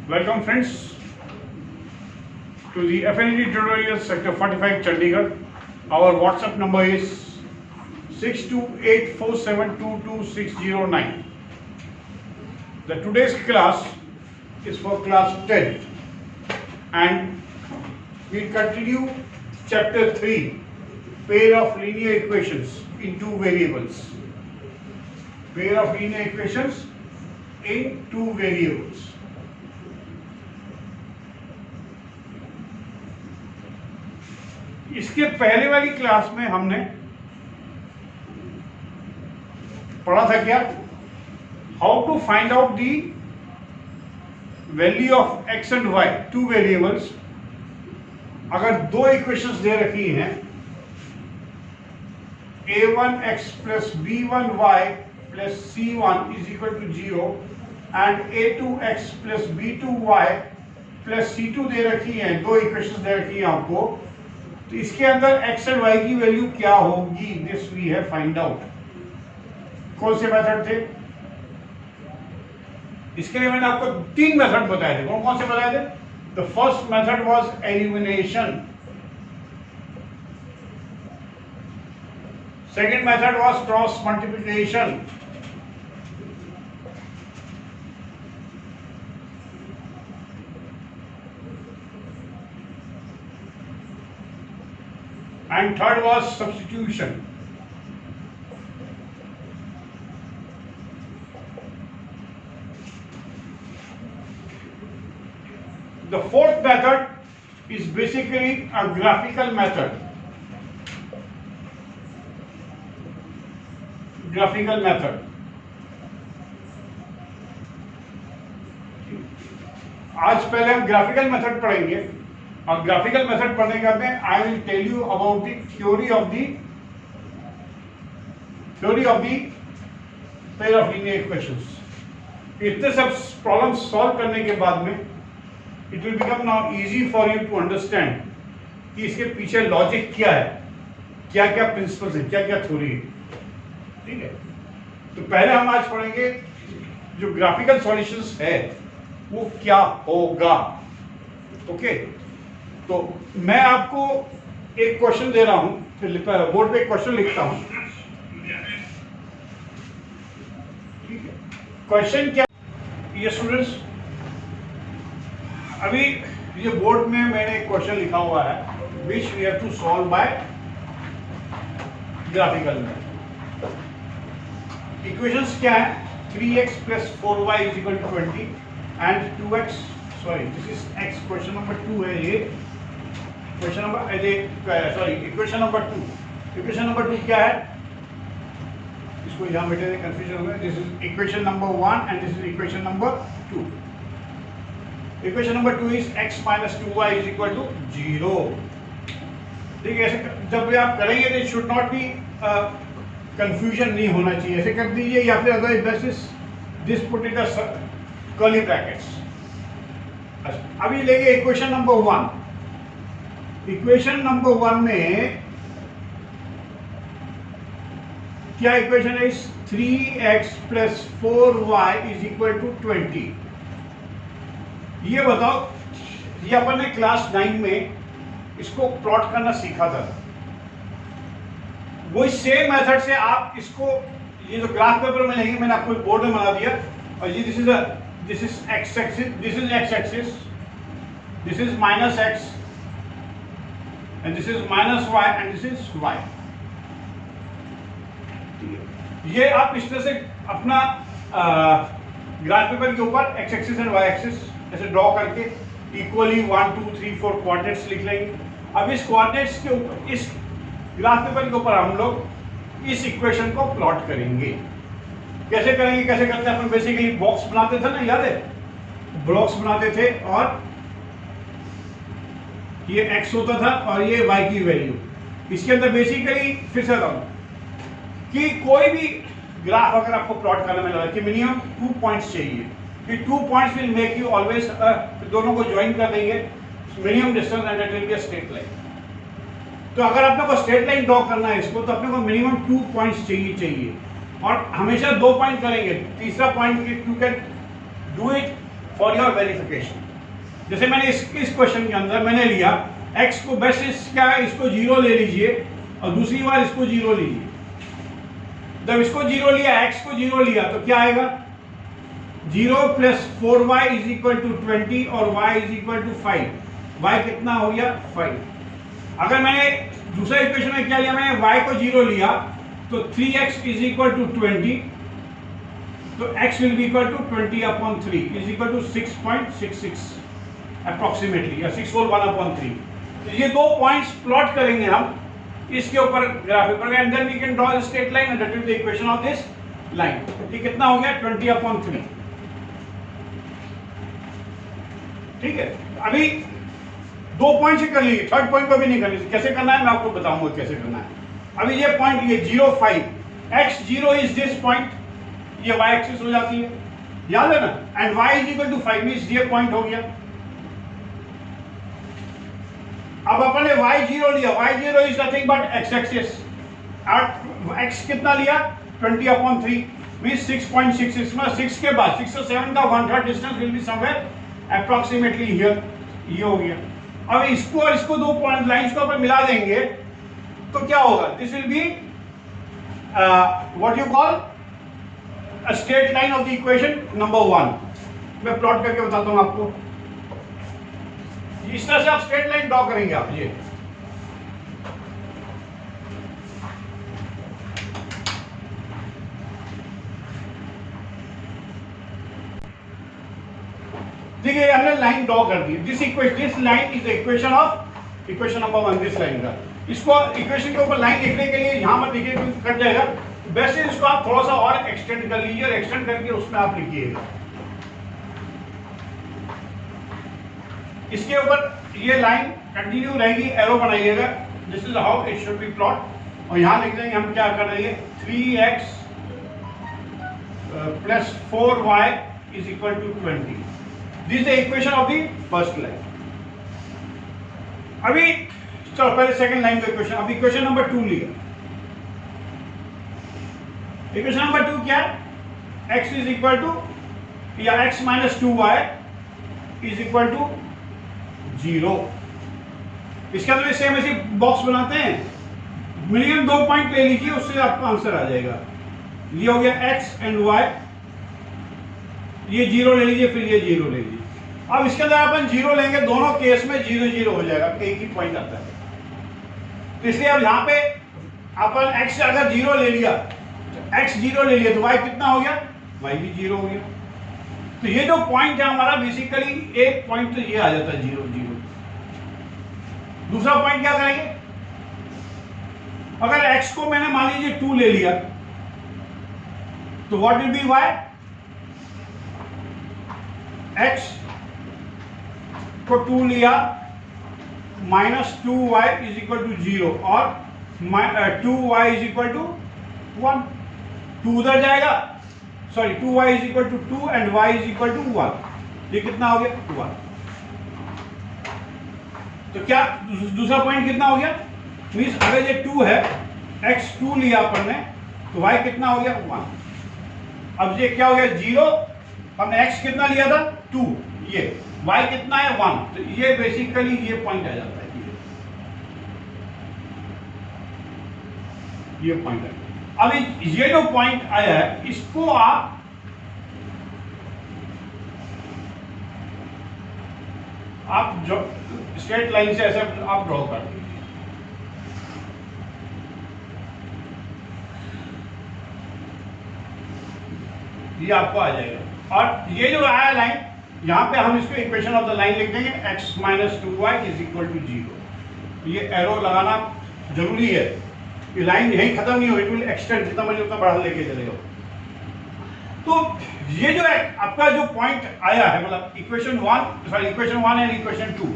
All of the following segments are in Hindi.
Welcome friends to the Affinity Tutorial Sector 45 Chandigarh. Our WhatsApp number is 6284722609. The today's class is for class 10 and we continue chapter 3, pair of linear equations in two variables. Pair of linear equations in two variables. इसके पहले वाली क्लास में हमने पढ़ा था क्या, how to find out the value of X and Y, two variables. अगर दो इक्वेशंस दे रखी हैं a1x plus b1y plus c1 is equal to 0 and a2x plus b2y plus c2 दे रखी है, दो इक्वेशंस दे रखी हैं आपको, तो इसके अंदर x एंड y की वैल्यू क्या होगी, this we have find out. कौन से मेथड थे? इसके लिए मैंने आपको तीन मेथड बताए थे। कौन कौन से बताए थे? The first method was elimination, second method was cross multiplication, and third was substitution. The fourth method is basically a graphical method. Graphical method. आज पहले हम ग्राफिकल मेथड पढ़ेंगे और ग्राफिकल मेथड पढ़ने के बाद में I will tell you about the theory of the pair of linear equations. इतने सब प्रॉब्लम्स सॉल्व करने के बाद में it will become now easy for you to understand कि इसके पीछे लॉजिक क्या है, क्या क्या प्रिंसिपल्स है, क्या क्या थ्योरी है। ठीक है, तो पहले हम आज पढ़ेंगे जो ग्राफिकल सॉल्यूशंस है वो क्या होगा। ओके, तो मैं आपको एक क्वेश्चन दे रहा हूं, फिर बोर्ड पे एक क्वेश्चन लिखता हूं। ठीक है, क्वेश्चन क्या ये स्टूडेंट्स, अभी ये बोर्ड में मैंने एक क्वेश्चन लिखा हुआ है which we have to solve by graphical में। इक्वेशंस क्या है? 3x plus 4y is equal to 20 and 2x, sorry this is x, question number 2 है ये। Question number equation number 2। Equation number 2 क्या है? इसको यहां बैठे कंफ्यूजन हो गया। This is equation number 1 and this is equation number 2। Equation number 2 is x minus 2y is equal to 0। ठीक है, ऐसे जब भी आप करेंगे तो शुड नॉट बी कंफ्यूजन नहीं होना चाहिए, ऐसे कर दीजिए, या फिर अगर this put in the curly brackets. अभी लेंगे इक्वेशन नंबर 1। इक्वेशन नंबर 1 में क्या इक्वेशन है? 3x plus 4y is equal to 20। ये बताओ, ये अपन ने क्लास 9 में इसको प्लॉट करना सीखा था। वही सेम मेथड से आप इसको, ये जो ग्राफ पेपर में लेंगे, मैंने आपको बोर्ड में बना दिया, और ये this is x axis, this is x axis, this is minus x and this is minus y and this is y। ये आप इस तरह से अपना ग्राफ पेपर के ऊपर x axis and y axis ऐसे ड्रॉ करके इक्वली 1 2 3 4 कोऑर्डिनेट्स लिख लेंगे। अब इस कोऑर्डिनेट्स के ऊपर, इस ग्राफ पेपर के ऊपर हम लोग इस इक्वेशन को प्लॉट करेंगे। कैसे करेंगे, कैसे करते हैं? अपन बेसिकली बॉक्स बनाते थे ना, याद है? ब्लॉक्स बनाते थे और ये x होता था और ये y की वैल्यू। इसके अंदर बेसिकली फिर से बताऊं कि कोई भी ग्राफ अगर आपको प्लॉट करने में लगा कि मिनिमम 2 पॉइंट्स चाहिए, कि 2 points will make you always, दोनों को ज्वाइन कर देंगे, minimum distance and it will be a straight line. तो अगर अपने को स्ट्रेट लाइन ड्रॉ करना है इसको, तो अपने को मिनिमम 2 पॉइंट्स चाहिए और हमेशा 2 पॉइंट करेंगे। तीसरा point you can do it for your verification. जैसे मैंने इस क्वेश्चन के अंदर मैंने लिया x को बेसिस क्या है, इसको 0 ले लीजिए और दूसरी बार इसको 0 लीजिए। जब इसको 0 लिया, x को 0 लिया तो क्या आएगा, 0 plus 4y is equal to 20 और y is equal to 5। y कितना हो गया 5। अगर मैंने दूसरे इक्वेशन में क्या लिया, मैंने y को 0 लिया तो 3x इज इक्वल टू 20, तो x will be equal to 20/3 is equal to 6.66 approximately, या 641/3। तो ये दो पॉइंट्स प्लॉट करेंगे हम इसके ऊपर ग्राफ पेपर में, and then we can draw the straight line and that is the equation of this line. ये कितना हो गया 20/3। ठीक है, अभी दो पॉइंट से कर लीजिए, थर्ड पॉइंट को भी नहीं करनी। कैसे करना है मैं आपको बताऊंगा कैसे करना है। अभी ये पॉइंट ये 0 5 x0 इज दिस पॉइंट, ये y एक्सिस हो जाती है, याद है ना, and y is equal to 5 means ये पॉइंट हो गया। अब अपन ने y0 लिया, y0 is nothing but x axis, और x कितना लिया 20/3 मींस 6.66 में 6 के बाद 6 और 7 का 1/3 distance will be somewhere approximately here, ये हो गया। अब इसको और इसको दो पॉइंट लाइंस को अपन मिला देंगे तो क्या होगा, this will be what you call a straight line of the equation number 1। मैं प्लॉट करके बताता हूं आपको। इस तरह से आप स्ट्रेट लाइन ड्रॉ करेंगे आप। ये देखिए हमने लाइन ड्रॉ कर दी। This line is equation of equation number 1, this line का। इसको इक्वेशन के ऊपर लाइन लिखने के लिए यहां पर देखिए कट जाएगा, वैसे इसको आप थोड़ा सा और एक्सटेंड कर लीजिए और एक्सटेंड करके उसमें आप लिखिएगा। इसके ऊपर ये लाइन कंटिन्यू रहेगी, एरो बनाइएगा, this is how it should be plot. और यहां लिख देंगे हम क्या कर रहे हैं, 3x plus 4y is equal to 20। This is the equation of the first line. अभी चलो पहले सेकंड लाइन का इक्वेशन। अब इक्वेशन नंबर 2 लिया। इक्वेशन नंबर 2 क्या है, x इज इक्वल टू या x minus 2y is equal to 0। इसके अंदर सेम ऐसे बॉक्स बनाते हैं, मिनिमम 2 पॉइंट ले लीजिए, उससे आपका आंसर आ जाएगा। ये हो गया x एंड y, ये 0 ले लीजिए, फिर ये 0 ले लीजिए। अब इसके अंदर अपन 0 लेंगे, दोनों केस में 0 0 हो जाएगा, एक ही पॉइंट आता है। तो इसलिए अब यहाँ पे अपन x अगर 0 ले लिया, x 0 ले लिया तो y कितना हो गया, y भी 0 हो गया। तो ये जो पॉइंट है हमारा बेसिकली एक पॉइंट तो ये आ जाता है 0 0। दूसरा पॉइंट क्या करेंगे, अगर x को मैंने मान लीजिए 2 ले लिया तो what will be y, x को 2 लिया minus 2y is equal to 0 और 2y इज इक्वल टू 1। 2 उधर जाएगा, sorry 2y is equal to 2 and y is equal to 1। ये कितना हो गया 1। तो क्या दूसरा पॉइंट कितना हो गया, मींस अगर ये 2 है, x 2 लिया अपन ने तो y कितना हो गया 1। अब ये क्या हो गया 0, हमने x कितना लिया था 2, ये y कितना है 1। तो ये बेसिकली ये पॉइंट आ जाता है, ये पॉइंट है। अभी ये जो पॉइंट आया है इसको आप जो स्ट्रेट लाइन से ऐसे आप ड्रॉ कर दीजिए। ये आपको आ जाएगा। और ये जो आया लाइन, यहां पे हम इसको इक्वेशन ऑफ द लाइन लिख देंगे, x minus 2y is equal to 0। ये एरो लगाना जरूरी है, ये लाइन यहीं खत्म नहीं हो, इट विल एक्सटेंड, जितना मर्जी उतना बढ़ा लेके चलेगा। तो ये जो है आपका जो पॉइंट आया है, मतलब इक्वेशन 1 एंड इक्वेशन 2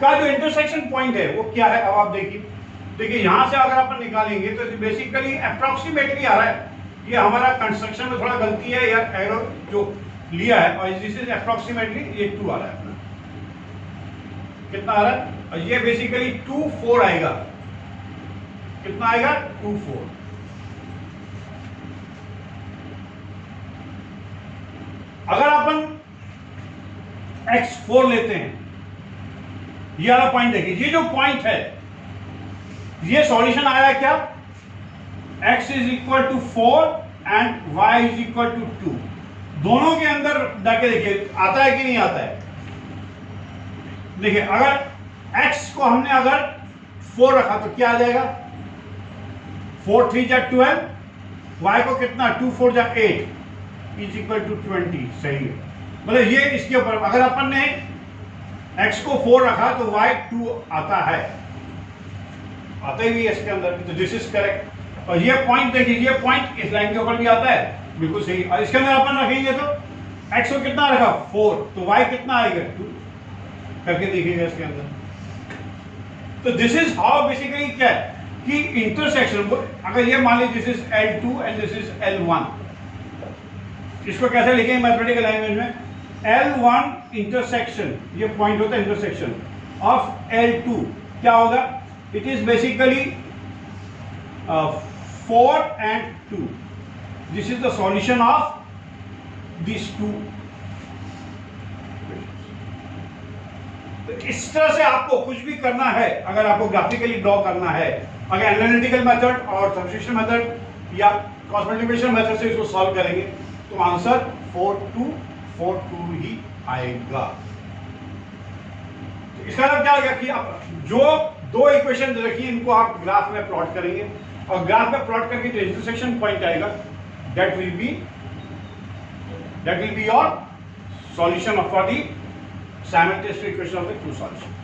का जो इंटरसेक्शन पॉइंट है वो क्या है, अब आप देखिए यहां से अगर अपन निकालेंगे तो बेसिकली अप्रोक्सीमेटली आ रहा है। ये हमारा कंस्ट्रक्शन में थोड़ा गलती है, या एरो जो लिया है, और दिस इज अप्रोक्सीमेटली ये 2 आ रहा है अपना। कितना आ रहा है, और ये बेसिकली 2 4 आएगा। कितना आएगा 2 4। अगर अपन x4 लेते हैं, ये वाला पॉइंट देखिए, ये जो पॉइंट है ये सॉल्यूशन आया क्या, x is equal to 4 and y is equal to 2। दोनों के अंदर जाके देखिए आता है कि नहीं आता है। देखिए अगर x को हमने अगर 4 रखा तो क्या आ जाएगा, 4 3 जा 12, y को कितना 2 4 जा 8 इज इक्वल टू 20। सही है, मतलब ये इसके ऊपर अगर अपन ने x को 4 रखा तो y 2 आता है, आता ही है इसके अंदर, तो दिस इज करेक्ट। और ये पॉइंट देखिए, ये पॉइंट इस लाइन के ऊपर भी आता है, बिल्कुल सही। और इसके अंदर अपन रखेंगे तो x को कितना रखा 4, तो y कितना आएगा 2, करके देखिएगा इसके अंदर। तो दिस इज हाउ बेसिकली क्या है कि इंटरसेक्शन, अगर ये मान लीजिए this is L2 and this is L1, इसको कैसे लिखेंगे मैथमेटिकल लैंग्वेज में, L1 इंटरसेक्शन, ये पॉइंट होता है इंटरसेक्शन ऑफ L2, क्या होगा, it is basically 4 and 2, this is the solution of this two. तो इस तरह से आपको कुछ भी करना है, अगर आपको ग्राफिकली ड्रॉ करना है, अगर एनालिटिकल मेथड और सब्स्टिट्यूशन मेथड या क्रॉस मल्टीप्लिकेशन मेथड से इसको सॉल्व करेंगे तो आंसर 4242 ही आएगा। तो इसका मतलब क्या होगा कि आप जो दो इक्वेशन रखिए इनको आप ग्राफ में प्लॉट करेंगे, और ग्राफ में प्लॉट करके जो इंटरसेक्शन पॉइंट आएगा that will be your solution of for the simultaneous equation of the two solutions.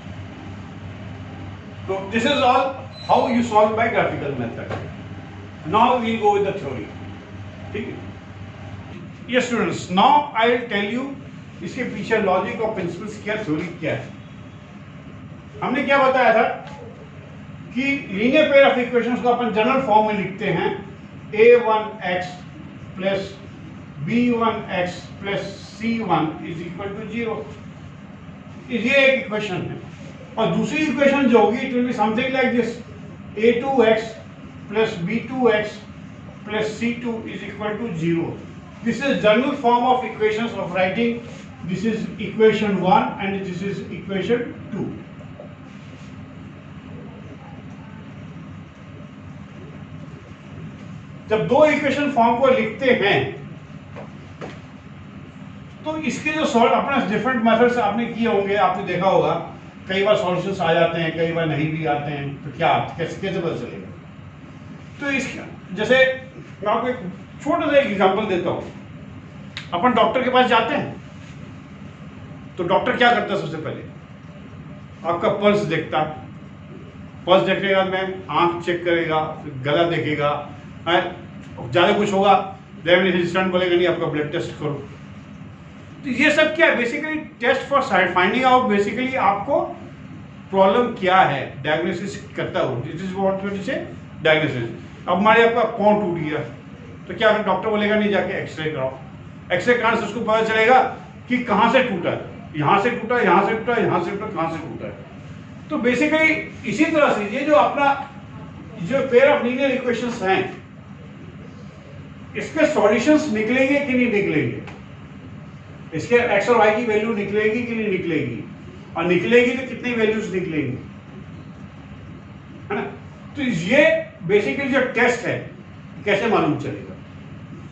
So this is all how you solve by graphical method. Now we'll go with the theory. ठीक है? Yes students, now I will tell you इसके पीछे लॉजिक और प्रिंसिपल्स क्या, थ्योरी क्या है। हमने क्या बताया था कि लीनियर पेयर ऑफ इक्वेशंस को अपन जनरल फॉर्म में लिखते हैं a1x plus b1x plus c1 is equal to 0। ये एक इक्वेशन है, और दूसरी इक्वेशन जो होगी it will be something like this, a2x plus b2x plus c2 is equal to 0। This is general form of equations of writing, this is equation 1 and this is equation 2। जब दो इक्वेशन फॉर्म को लिखते हैं तो इसके जो सॉल्व अपने डिफरेंट मेथड्स आपने किए होंगे, आपने देखा होगा कई बार सॉल्यूशंस आ जाते हैं, कई बार नहीं भी आते हैं, तो क्या कैसे पता चलेगा। तो इस जैसे मैं आपको एक छोटा सा एग्जांपल देता हूँ। अपन डॉक्टर के पास जाते हैं तो डॉक्टर क्या करता है, सबसे पहले आपका पल्स देखता, पल्स देखने के बाद में आँख चेक करेगा, फिर गला देखेगा, ज़्यादा कुछ होगा देन असिस्टेंट बोलेगा नहीं आपका ब्लड टेस्ट करो। तो ये सब क्या है, basically test for finding out basically आपको प्रॉब्लम क्या है, डायग्नोसिस करता हो, this is what we say diagnosis. अब हमारे आपका पाँव टूट गया तो क्या डॉक्टर बोलेगा नहीं जाके एक्सरे कराओ, एक्सरे कराने से उसको पता चलेगा कि कहाँ से टूटा है, यहाँ से टूटा, यहाँ से टूटा, यहाँ से टूटा, कहाँ से टूटा है। तो बेसिकली इसी तरह से ये जो अपना जो पेयर ऑफ लीनियर इक्वेशंस हैं इसके सॉल्यूशंस निकलेंगे कि नहीं निकलेंगे, इसके x और y की वैल्यू निकलेगी कि नहीं निकलेगी, और निकलेगी तो कितनी वैल्यूज निकलेंगी, है ना। तो ये बेसिकली जो टेस्ट है कैसे मालूम चलेगा,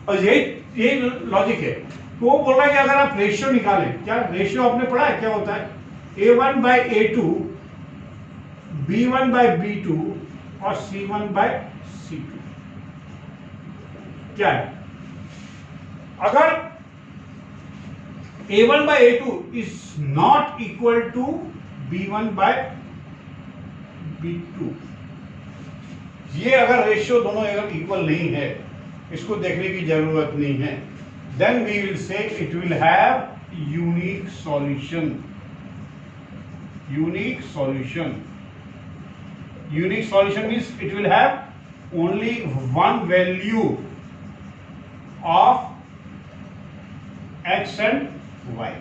और यही लॉजिक है। तो वो बोल रहा है कि अगर आप रेशियो निकालें, क्या रेशियो आपने पढ़ा है क्या होता है, a1/a2, b1/b2 और c1/c2 क्या है। अगर a1/a2 is not equal to b1/b2, ये अगर रेशियो दोनों अगर इक्वल नहीं है, इसको देखने की जरूरत नहीं है, then we will say it will have unique solution. Unique solution. Unique solution means it will have only one value of x and y.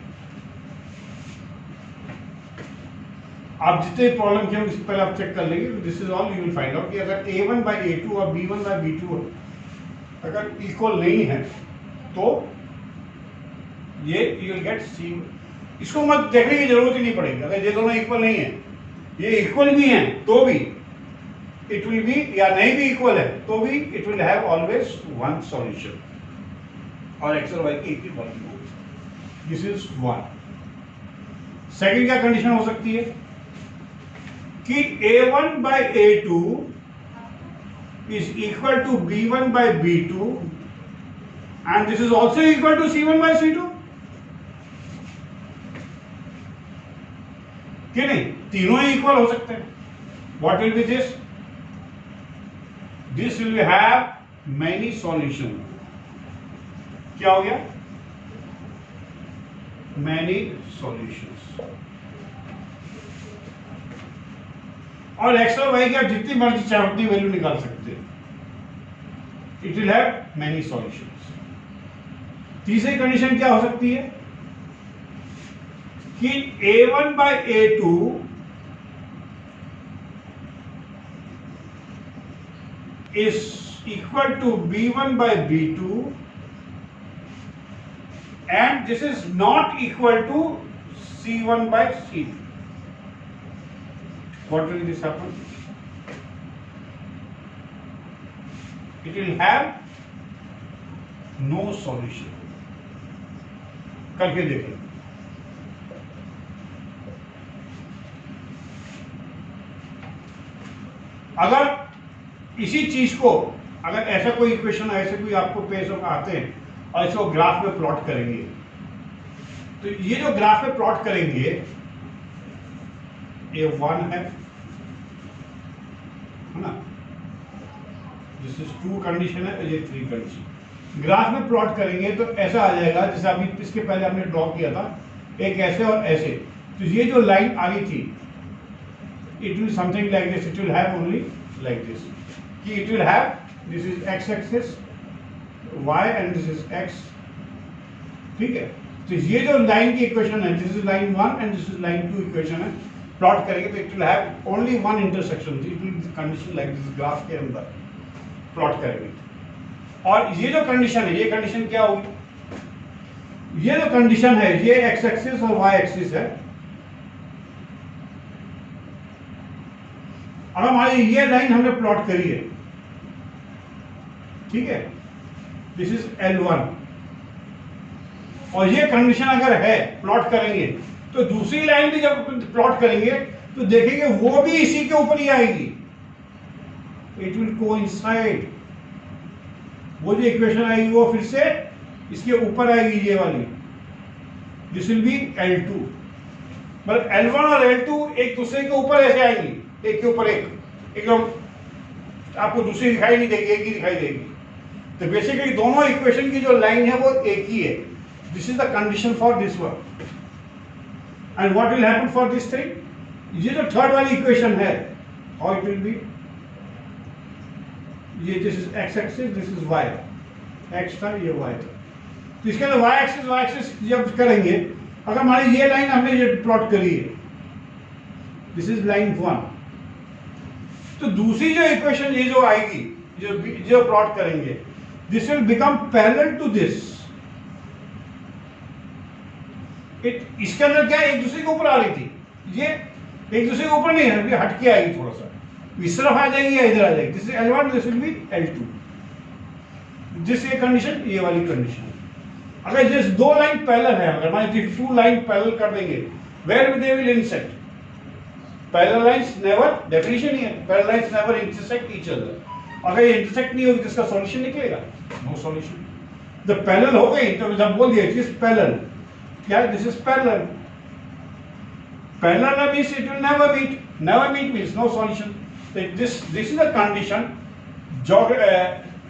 आप जितने प्रॉब्लम किए होंगे पहले आप चेक कर लेंगे, this is all you will find out कि अगर a1/a2 और b1/b2 अगर इक्वल नहीं है तो ये यू विल गेट इसको मत देखने की जरूरत ही नहीं पड़ेगी। अगर ये दोनों इक्वल नहीं है, ये इक्वल भी हैं तो भी इट विल बी, या नहीं भी इक्वल है तो भी it will have always one solution, और एक्स और वाई की एक ही वैल्यू होगी। This is one. सेकंड क्या कंडीशन हो सकती है कि a1 by a2 is equal to b1 by b2 and this is also equal to c1 by c2, कि नहीं? तीनों ही इक्वल हो सकते हैं। What will be this? This will have many solution। क्या हो गया? Many solutions। और एक्स और वाई की आप जितनी मर्जी चाहे उतनी वैल्यू निकाल सकते हैं। It will have many solutions. तीसरी कंडीशन क्या हो सकती है कि a1 by a2 is equal to b1 by b2 and this is not equal to c1 by c2. What will this happen? It will have no solution। करके देखें। अगर इसी चीज को, अगर ऐसा कोई इक्वेशन, ऐसे कोई आपको पेज आते हैं और इसको ग्राफ में प्लॉट करेंगे, तो ये जो ग्राफ में प्लॉट करेंगे, ये 1 है ना, दिस इज 2 कंडीशन है, ये 3 कंडीशन। ग्राफ में प्लॉट करेंगे तो ऐसा आ जाएगा जैसे अभी इसके पहले हमने ड्रॉ किया था, एक ऐसे और ऐसे। तो ये जो लाइन आ रही थी, it will something like this, it will have only like this, कि it will have, this is X axis y and this is x, ठीक है। तो ये जो लाइन की इक्वेशन है, this is line 1 and this is line 2 equation है, प्लॉट करेंगे तो it will have only one intersection. It will B condition like this, graph के अंदर प्लॉट करेंगे। और ये जो कंडीशन है, ये कंडीशन क्या होगी? ये जो कंडीशन है, ये एक्स एक्सिस और वाई एक्सिस है। अब हमारी ये लाइन हमने प्लॉट करी है, ठीक है, दिस इज L1, और ये कंडीशन अगर है, प्लॉट करेंगे तो दूसरी लाइन भी जब प्लॉट करेंगे तो देखेंगे वो भी इसी के ऊपर ही आएगी। इट विल कोइंसाइड, वो जो इक्वेशन आएगी वो फिर से इसके ऊपर आएगी, ये वाली। दिस विल बी L2, मतलब L1 और L2 एक दूसरे के ऊपर ऐसे आएंगी, एक के ऊपर एक, एकदम आपको दूसरी दिखाई नहीं देगी, एक ही दिखाई देगी। तो बेसिकली दोनों इक्वेशन की जो लाइन है वो एक ही है। This is the condition for this one. And what will happen for this thing? ये जो थर्ड वाली इक्वेशन है, हाउ इट विल बी, ये this is X axis, this is Y, X था, ये वाई था। तो इसके अंदर वाई एक्सिस जब करेंगे, अगर हमारी ये लाइन हमने ये प्लॉट करी है, दिस इज लाइन 1, तो दूसरी जो इक्वेशन ये जो आएगी, जो प्लॉट करेंगे, this will become parallel to this. इसके अंदर क्या एक दूसरे के ऊपर आ रही थी, ये एक दूसरे के ऊपर नहीं है, ये हट के आएगी, थोड़ा सा इस तरफ आ जाएगी या इधर आ जाएगी। This is L1, this will be L2। This ये कंडीशन, ये वाली कंडीशन। अगर जिस दो लाइन पैरेलल है, अगर हमारी 2 लाइन पैरेलल कर देंगे, where they will intersect? Parallel lines never, definition ही है, parallel lines never intersect each other. अगर ये इंटरसेक्ट नहीं होगी तो इसका सॉल्यूशन निकलेगा? No solution. जब पैरेलल हो गई तो जब बोल दिया दिस पैरेलल, क्या this is parallel, parallel means it will never meet, never meet means no solution. This is a condition,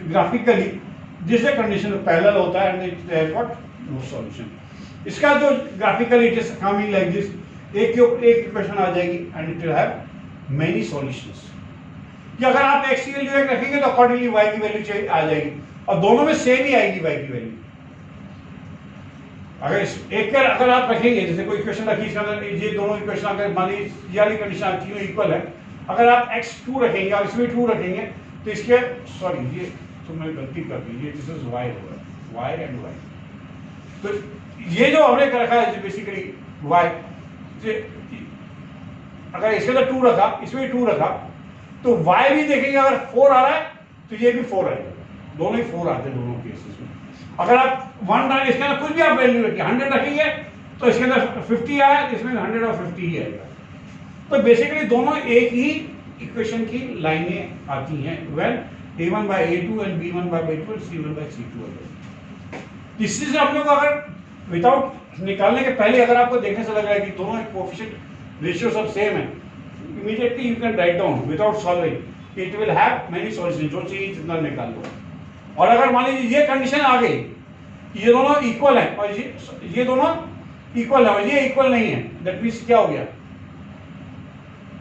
graphically this is a condition, parallel होता है and it has got no solution। इसका जो graphically it is coming like this, एक इक्वेशन आ जाएगी and it will have many solutions। कि अगर आप x की वैल्यू रखेंगे तो अकॉर्डिंगली y की वैल्यू आ जाएगी, और दोनों में सेम ही आएगी y की वैल्यू। अगर आप रखेंगे, जैसे कोई इक्वेशन रखी, इसके अंदर ये दोनों इक्वेशन अगर मान लीजिए ये वाली कंडीशन तीनों इक्वल है, अगर आप x2 रखेंगे और इसमें 2 रखेंगे तो इसके, सॉरी ये तो मैं गलती कर दी, ये दिस इज y होगा, y एंड y। तो ये जो हमने कर रखा है बेसिकली y, अगर इसके अंदर 2 रखा, इसमें 2 रखा, तो y भी देखेंगे अगर 4 आ रहा है तो ये भी 4 आएगा, दोनों ही 4 आते हैं दोनों केसेस में। अगर आप 1 डाल, इसके अंदर कुछ भी आप वैल्यू रखिए, 100 रखेंगे तो इसके अंदर 50 आया, इसमें 150 ही आएगा। तो बेसिकली दोनों एक ही इक्वेशन की लाइनें आती हैं when a1 by a2 and b1 by b2 and c1 by c2 है। इसी से आप लोग अगर विदाउट निकालने के पहले अगर आपको देखने से लग रहा है कि दोनों कोएफिशिएंट रेशियो सब सेम है, immediately you can write down without solving, it will have many solution, जो चाहिए जितना निकाल लो। और अगर मान लीजिए ये कंडीशन आ गई, ये दोनों इक्वल है और ये दोनों इक्वल है और ये इक्वल नहीं है, दैट मींस क्या हो गया,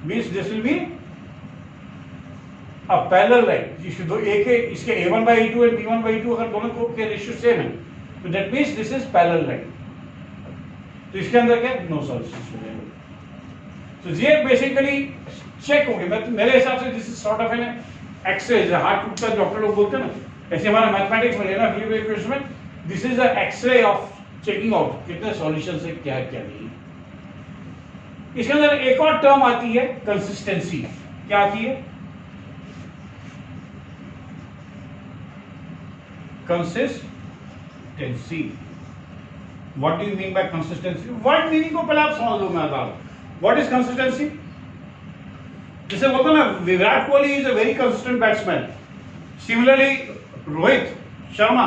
means this will be a parallel line. इसके a1 by a2 and b1 by a2 अगर दोनों को के रेशियो सेम है तो that means this is parallel line. तो इसके अंदर क्या, नो सॉल्यूशंस हो जाएंगे। तो ये बेसिकली चेक हो गया। मेरे हिसाब से this is sort of an X-ray, heart टूटता डॉक्टर लोग बोलते हैं ना, ऐसे हमारा मैथमेटिक्स में लेना फिर इक्वेशन में, this is a X-ray of checking out कितने सॉल्यूशंस है, क्या क्या नहीं। इसके अंदर एक और टर्म आती है कंसिस्टेंसी। क्या आती है, consistency. What do you mean by consistency? Word meaning को पहले आप समझ लो, मैं बता रहा हूं व्हाट इज कंसिस्टेंसी। जैसे बोलते हैं ना, Virat Kohli is a very consistent batsman, similarly Rohit Sharma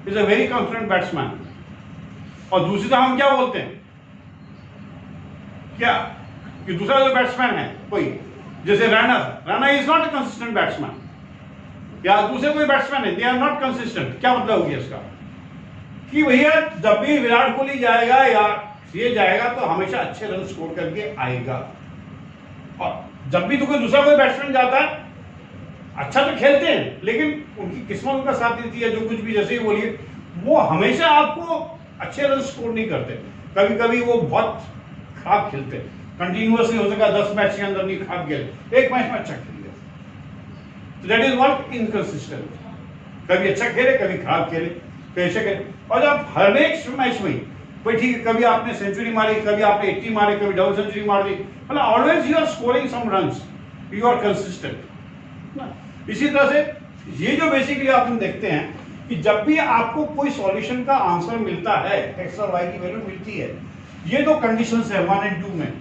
is a very consistent batsman. और दूसरी तरफ हम क्या बोलते हैं, क्या कि दूसरा जो बैट्समैन है कोई, जैसे Rana is not a consistent batsman, या दूसरे कोई बैट्समैन है, दे आर नॉट कंसिस्टेंट। क्या मतलब हो गया इसका, कि भैया जब भी विराट कोहली जाएगा या ये जाएगा तो हमेशा अच्छे रन स्कोर करके आएगा, और जब भी तो कोई दूसरा कोई बैट्समैन जाता है अच्छा तो खेलते हैं लेकिन उनकी किस्मत उनका साथ देती है, जो कुछ भी जैसे ही बोलिए, वो हमेशा आपको अच्छे रन स्कोर नहीं करते। कभी कभी वो बहुत खराब खेलते हैं, कंटिन्यूअसली हो सका 10 मैच के अंदर नहीं खराब खेले, एक मैच में अच्छा खेल गया, तो दैट इज व्हाट इनकंसिस्टेंट। कभी अच्छा खेले, कभी खराब खेले, कभी अच्छा खेले। और जब हर एक मैच में कोई ठीक है, कभी आपने सेंचुरी मारी, कभी आपने 80 मारे, कभी डबल सेंचुरी मार दी, मतलब always you are scoring some runs, you are consistent. इसी तरह से ये जो बेसिकली आप देखते हैं कि जब भी आपको कोई सॉल्यूशन का आंसर मिलता है, एक्स और वाई की वैल्यू मिलती है, ये दो कंडीशंस है 1 और 2 में,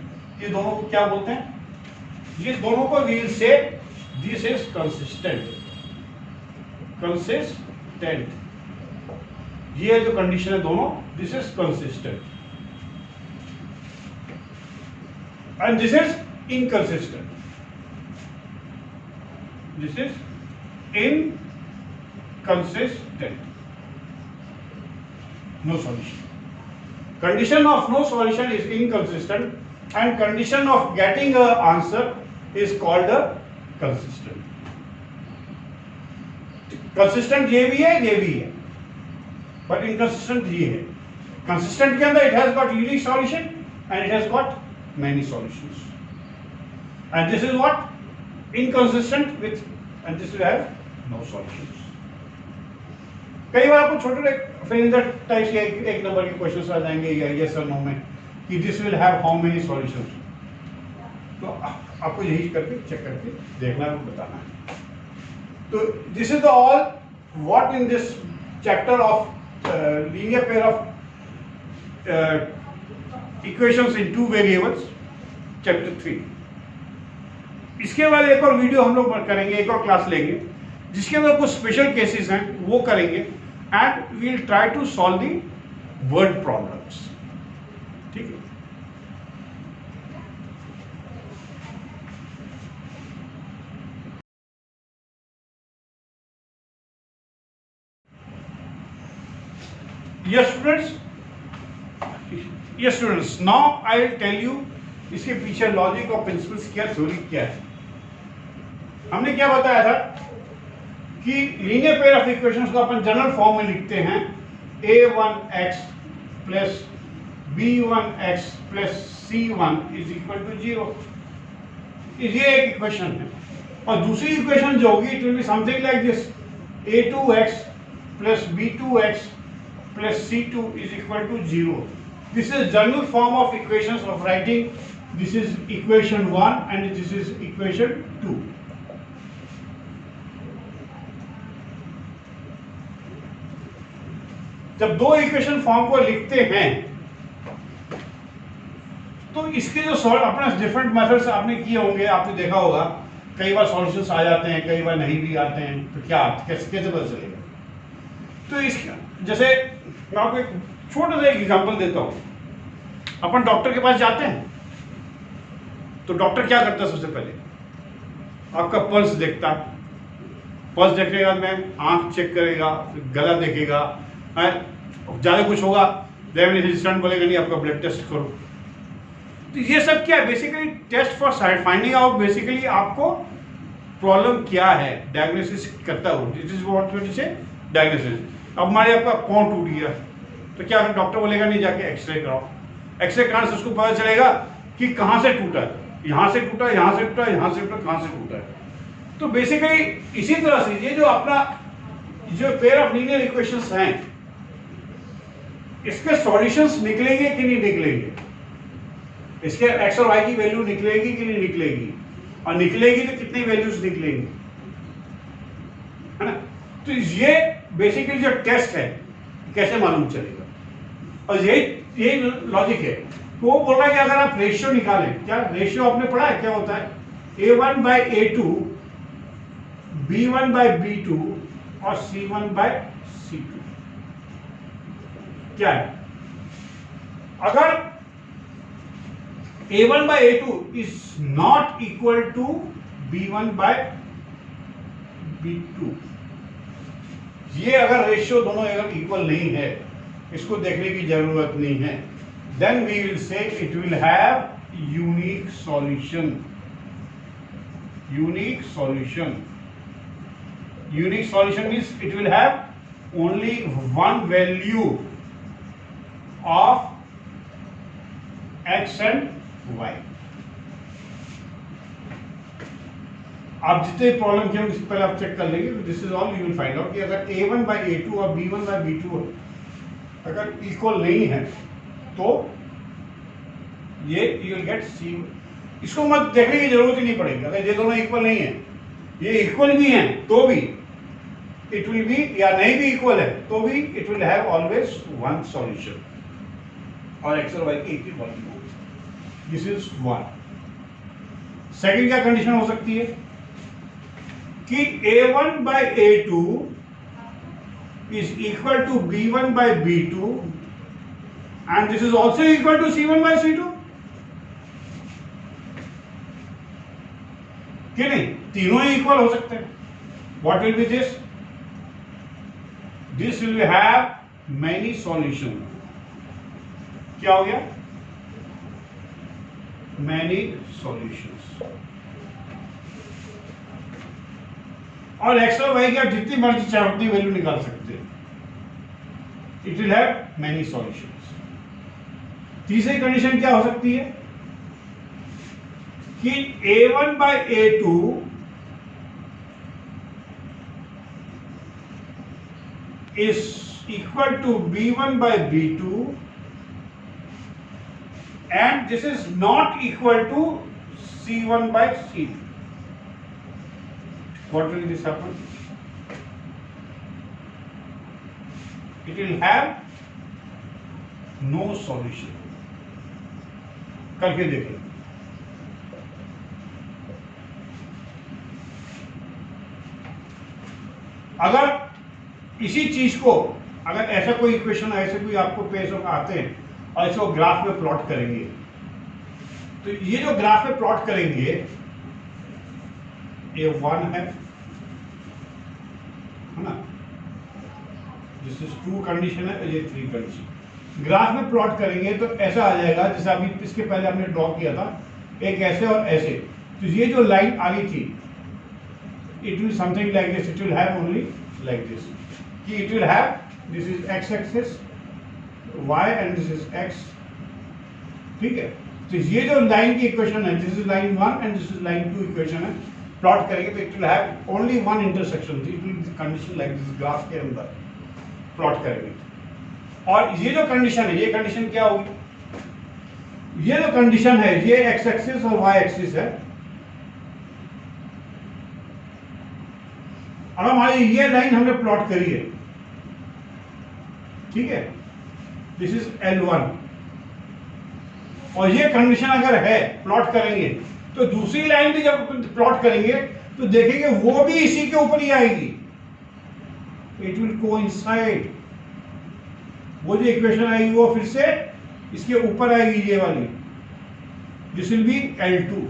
ये दोनों को क्या बोलते हैं, ये दोनों को we will say this is consistent. Consistent, ये जो कंडीशन है दोनों, this is consistent and this is inconsistent. This is inconsistent, no solution. Condition of no solution is inconsistent, and condition of getting a answer is called a consistent. Consistent ये भी है, but inconsistent ये है। Consistent के अंदर it has got unique solution and it has got many solutions, and this is what inconsistent with, and this will have no solutions. कई बार आपको छोटे फ्रेंडर टाइप के एक नंबर के क्वेश्चंस आ जाएंगे या यस और नो में कि this will have how many solutions, तो आपको यही करके चेक करके देखना है, बताना है। तो this is the all what in this chapter of linear pair of equations in 2 variables, chapter 3। इसके बाद एक और वीडियो हम लोग करेंगे, एक और क्लास लेंगे जिसके अंदर कुछ स्पेशल केसेस हैं वो करेंगे, and we will try to solve the word problems. ठीक है। Yes students, now I will tell you इसके पीछे लॉजिक और प्रिंसिपल्स क्या, थ्योरी क्या है। हमने क्या बताया था कि लीनियर पेयर ऑफ इक्वेशंस को अपन जनरल फॉर्म में लिखते हैं a1x plus b1x plus c1 is equal to 0। ये एक इक्वेशन है, और दूसरी इक्वेशन जो होगी it will be something like this a2x plus b2x plus c2 is equal to 0। This is general form of equations of writing. This is equation 1 and this is equation 2. जब दो इक्वेशन फॉर्म को लिखते हैं तो इसके जो सॉल्व अपने डिफरेंट मेथड्स आपने किए होंगे, आपने देखा होगा कई बार सॉल्यूशंस आ जाते हैं, कई बार नहीं भी आते हैं, तो क्या कैसे कैसे पता चलेगा? तो इस जैसे मैं आपको एक छोटा सा एग्जांपल देता हूँ। अपन डॉक्टर के पास जाते हैं तो डॉक्टर क्या करता है? सबसे पहले आपका पल्स देखता है, पल्स देखने के बाद में आंख चेक करेगा, गला देखेगा, ज़्यादा कुछ होगा रेवल्यूशन बोलेगा नहीं आपका ब्लड टेस्ट करो। तो ये सब क्या है? Basically test for finding out basically आपको प्रॉब्लम क्या है, डायग्नोसिस करता हो। This is what we say diagnosis. अब हमारे आपका पाँव टूट गया तो क्या डॉक्टर बोलेगा नहीं जाके एक्सरे कराओ। एक्सरे कराने से उसको पता चलेगा कि कहाँ से टूटा है, यहाँ से टूटा, यहाँ से टूटा, यहाँ से टूटा, कहाँ से टूटा है। तो बेसिकली इसी तरह से ये जो अपना जो पेयर ऑफ लीनियर इक्वेशंस हैं इसके सॉल्यूशंस निकलेंगे कि नहीं निकलेंगे, इसके एक्स और वाई की वैल्यू निकलेगी कि नहीं निकलेगी, और निकलेगी तो कितनी वैल्यूज निकलेंगी, है ना। तो ये बेसिकली जो टेस्ट है कैसे मालूम चलेगा, और यही लॉजिक है। तो वो बोल रहा है कि अगर आप रेशियो निकालें, क्या रेशियो आपने पढ़ा है क्या होता है? A1/A2, B1/B2 और C1/C2 क्या है? अगर A1/A2 is not equal to B1/B2, ये अगर रेशियो दोनों अगर इक्वल नहीं है, इसको देखने की जरूरत नहीं है, then we will say it will have unique solution. Unique solution. Unique solution means it will have only one value of x and y. आप जितने प्रॉब्लम किए उससे पहले आप चेक कर लेंगे। This is all you will find out कि अगर A1/A2 और B1/B2 अगर इक्वल नहीं है तो ये यू विल गेट C। इसको मत देखने की जरूरत ही नहीं पड़ेगी। अगर ये दोनों इक्वल नहीं है, ये इक्वल भी हैं तो भी इट विल बी, या नहीं भी इक्वल है तो भी it will have always one solution, और एक्स और वाई की एक ही वैल्यू होगी। This is one. सेकंड क्या कंडीशन हो सकती है कि A1/A2 is equal to B1/B2 and this is also equal to C1/C2, कि नहीं? तीनों ही इक्वल हो सकते हैं। What will be this? This will have many solutions. क्या हो गया? Many solutions. और एक्स और वाई की आप जितनी मर्जी चाहे उतनी वैल्यू निकाल सकते हैं। It will have many solutions. तीसरी कंडीशन क्या हो सकती है कि A1/A2 is equal to B1/B2 and this is not equal to C1/C2. What will this happen? It will have no solution. करके देखें। अगर इसी चीज को, अगर ऐसा कोई इक्वेशन, ऐसे कोई आपको पेज आते हैं और इसको ग्राफ में प्लॉट करेंगे, तो ये जो ग्राफ में प्लॉट करेंगे ये 1 है ना, दिस इज 2 कंडीशन है, ये 3 कंडीशन। ग्राफ में प्लॉट करेंगे तो ऐसा आ जाएगा जैसे अभी इसके पहले हमने ड्रॉ किया था, एक ऐसे और ऐसे। तो ये जो लाइन आ रही थी it will something like this, it will have only like this, कि it will have, this is X axis y and this is x, ठीक है। तो ये जो लाइन की इक्वेशन है, this is line 1 and this is line 2 equation है, प्लॉट करेंगे तो it will have only one intersection, it will B condition like this, graph के अंदर प्लॉट करेंगे। और ये जो कंडीशन है, ये कंडीशन क्या होगी? ये जो कंडीशन है, ये एक्स एक्सिस और वाई एक्सिस है। अब हमारी ये लाइन हमने प्लॉट करी है, ठीक है, दिस इज L1, और ये कंडीशन अगर है, प्लॉट करेंगे तो दूसरी लाइन भी जब प्लॉट करेंगे तो देखेंगे वो भी इसी के ऊपर ही आएगी, इट विल कोइंसाइड। वो जो इक्वेशन आएगी वो फिर से इसके ऊपर आएगी, ये वाली, दिस विल बी L2।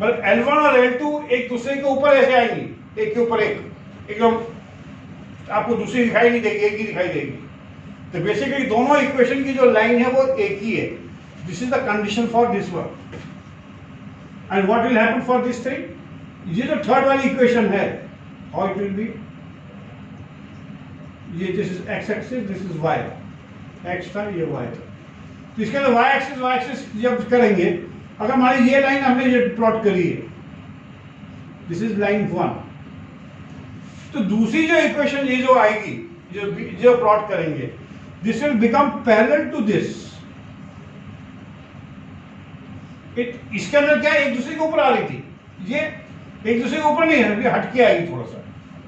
मतलब L1 और L2 एक दूसरे के ऊपर ऐसे आएंगी, एक के ऊपर एक, एकदम आपको दूसरी दिखाई नहीं देगी, एक ही दिखाई देगी। तो बेसिकली दोनों इक्वेशन की जो लाइन है वो एक ही है। This is the condition for this one. And what will happen for this three? ये जो थर्ड वाली इक्वेशन है, हाउ इट विल बी, ये this is X axis, this is Y, X था, ये वाई था। तो इसके अंदर वाई एक्सिस जब करेंगे, अगर हमारी ये लाइन हमने ये प्लॉट करी है, दिस इज लाइन 1, तो दूसरी जो इक्वेशन ये जो आएगी, जो प्लॉट करेंगे, this will become parallel to this. इसके अंदर क्या एक दूसरे के ऊपर आ रही थी, ये एक दूसरे के ऊपर नहीं है, ये हट के आएगी, थोड़ा सा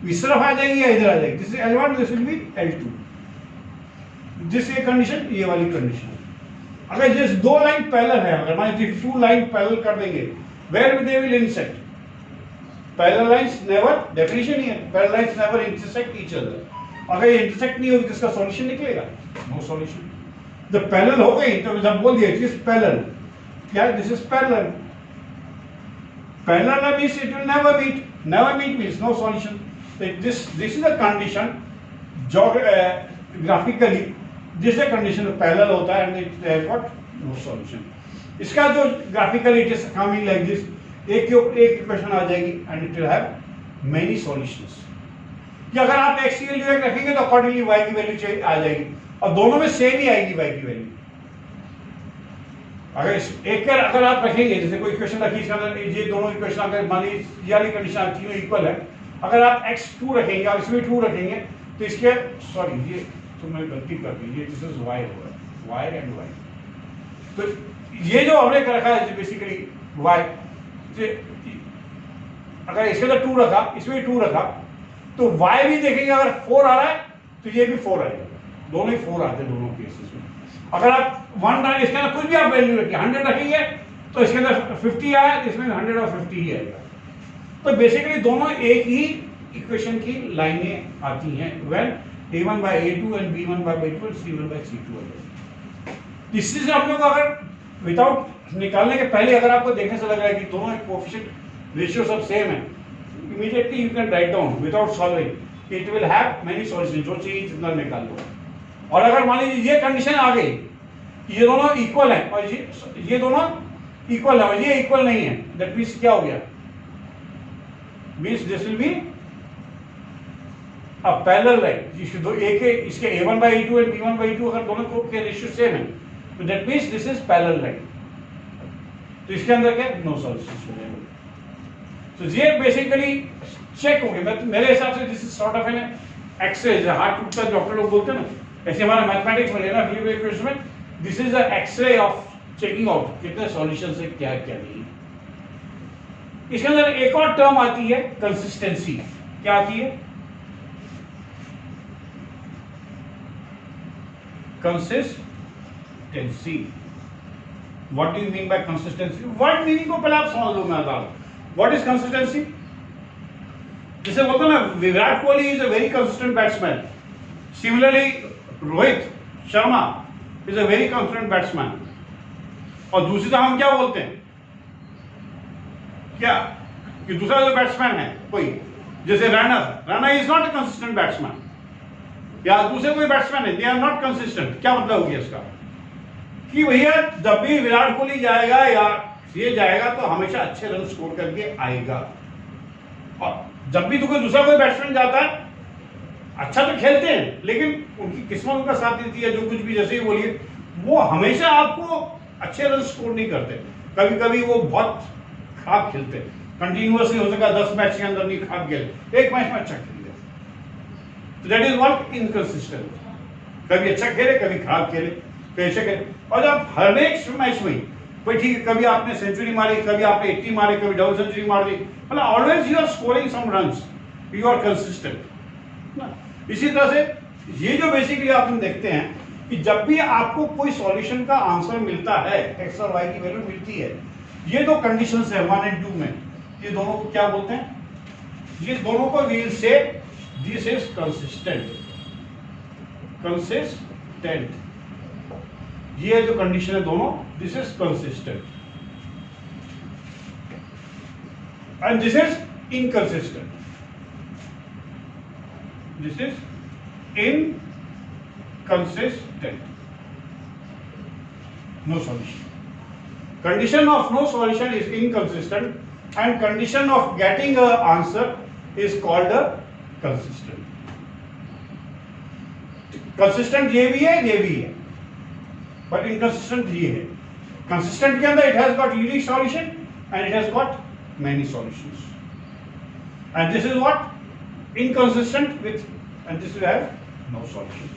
इस तरफ आ जाएगी या इधर आ जाएगी। This is L1, this will be L2। This ये कंडीशन, ये वाली कंडीशन। अगर जिस दो लाइन पैरेलल है, अगर हमारी टू लाइन पैरेलल कर देंगे, where they will intersect? Parallel lines never, definition ही है, parallel lines never intersect each other. अगर ये इंटरसेक्ट नहीं होगी तो इसका सॉल्यूशन निकलेगा? No solution. जब पैरेलल हो गई तो जब बोल दिया दिस पैरेलल, क्या this is parallel, parallel means it will never meet, never meet means no solution. This is the condition graphically, this the condition parallel होता है and it has got no solution. इसका जो graphically it is coming like this, एक के ऊपर एक इक्वेशन आ जाएगी and it will have many solutions. कि अगर आप x की वैल्यू एक रखेंगे तो अकॉर्डिंगली y की वैल्यू आ जाएगी, और दोनों में सेम ही आएगी y की वैल्यू। अगर एक अगर आप रखेंगे, जैसे कोई इक्वेशन रखी, इसके अंदर ये दोनों इक्वेशन अगर मान लीजिए ये वाली कंडीशन तीनों इक्वल है, अगर आप x2 रखेंगे और इसमें 2 रखेंगे तो इसके, सॉरी ये तो मैं गलती कर दी, ये दिस इज y होगा, y एंड y। तो ये जो हमने कर रखा है बेसिकली y, अगर इसके अंदर 2 रखा, इसमें 2 रखा, तो y भी देखेंगे अगर 4 आ रहा है तो ये भी 4 आएगा, दोनों ही 4 आते हैं दोनों केसेस में। अगर आप 1 डाल, इसके अंदर कुछ भी आप वैल्यू रखिए, 100 रखेंगे तो इसके अंदर 50 आया तो इसमें 100 और 50 ही आएगा। तो बेसिकली दोनों एक ही इक्वेशन की लाइनें आती हैं when a1 by a2 and b1 by b2 and c1 by c2। इससे से आप लोग अगर विदाउट निकालने के पहले अगर आपको देखने से लग रहा है कि दोनों कोएफिशिएंट रेशियो सब सेम है, immediately you can write down without solving, it will have many solution, जो चाहिए जितना निकाल लो। और अगर मान लीजिए ये कंडीशन आ गई, ये दोनों इक्वल है और ये दोनों इक्वल है और ये इक्वल नहीं है, दैट मींस क्या हो गया, means this will be a parallel line. इसके a1 by a2 and b1 by a2 अगर दोनों को के रेशियो सेम है तो that means this is parallel line. तो इसके अंदर क्या, नो सॉल्यूशन। तो ये बेसिकली चेक हो गया। मेरे हिसाब से this is sort of an X-ray, heart टूटता है डॉक्टर लोग बोलते हैं ना, ऐसे हमारा मैथमेटिक्स में लेना फिर इक्वेशन में, this is the X-ray of checking out कितने सॉल्यूशंस है, क्या क्या नहीं। इसके अंदर एक और टर्म आती है कंसिस्टेंसी। क्या आती है, consistency. What do you mean by consistency? Word meaning को पहले आप समझ लो, मैं बता रहा हूं व्हाट इज कंसिस्टेंसी। जैसे बोलते हैं ना, Virat Kohli is a very consistent batsman, similarly Rohit Sharma is a very consistent batsman. और दूसरी तरफ हम क्या बोलते हैं, क्या कि दूसरा जो बैट्समैन है कोई, जैसे Raina is not a consistent batsman, या दूसरे कोई बैट्समैन है, दे आर नॉट कंसिस्टेंट। क्या मतलब हो गया इसका, कि भैया जब भी विराट कोहली जाएगा या ये जाएगा तो हमेशा अच्छे रन स्कोर करके आएगा, और जब भी कोई दूसरा कोई बैट्समैन जाता है अच्छा तो खेलते हैं लेकिन उनकी किस्मत उनका साथ देती है, जो कुछ भी जैसे ही बोलिए, वो हमेशा आपको अच्छे रन स्कोर नहीं करते। कभी कभी वो बहुत खराब खेलते हैं, कंटिन्यूअसली हो सका 10 मैच के अंदर नहीं खराब खेले, एक मैच में अच्छा खेल गया, तो दैट इज व्हाट इनकंसिस्टेंट। कभी अच्छा खेले कभी खराब खेले। कैसे करें, और जब हर एक मैच में भाई ठीक है, कभी आपने सेंचुरी मारी, कभी आपने 80 मारे, कभी डबल सेंचुरी मार दी, मतलब always you are scoring some runs, you are consistent. इसी तरह से ये जो बेसिकली आप देखते हैं कि जब भी आपको कोई सॉल्यूशन का आंसर मिलता है, एक्स और वाई की वैल्यू मिलती है, ये दो कंडीशंस है 1 और 2 में, ये दोनों को क्या बोलते हैं, ये दोनों को वील से दिस इज कंसिस्टेंट, कंसिस्टेंट, ये जो कंडीशन है दोनों, this is consistent and this is inconsistent, this is inconsistent, no solution. Condition of no solution is inconsistent and condition of getting a answer is called a consistent. Consistent ये भी है, but inconsistent ये है। Consistent के अंदर it has got unique solution and it has got many solutions. And this is what inconsistent with, and this will have no solutions.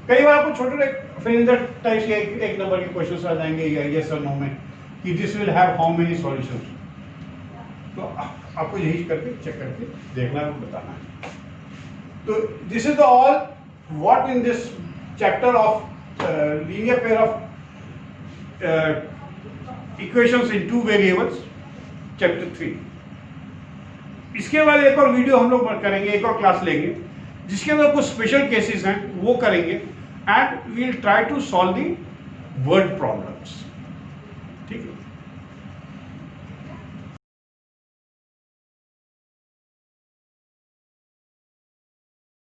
कई बार आपको छोटे फ्रेंडर टाइप के एक नंबर के क्वेश्चंस आ जाएंगे या यस और नो में कि this will have how many solutions, तो आपको यही करके चेक करके देखना है, बताना है। तो this is the all what in this chapter of linear pair of equations in 2 variables, chapter 3। इसके बाद एक और वीडियो हम लोग करेंगे, एक और क्लास लेंगे जिसके अंदर कुछ स्पेशल केसेस हैं वो करेंगे, and we'll try to solve the word problems.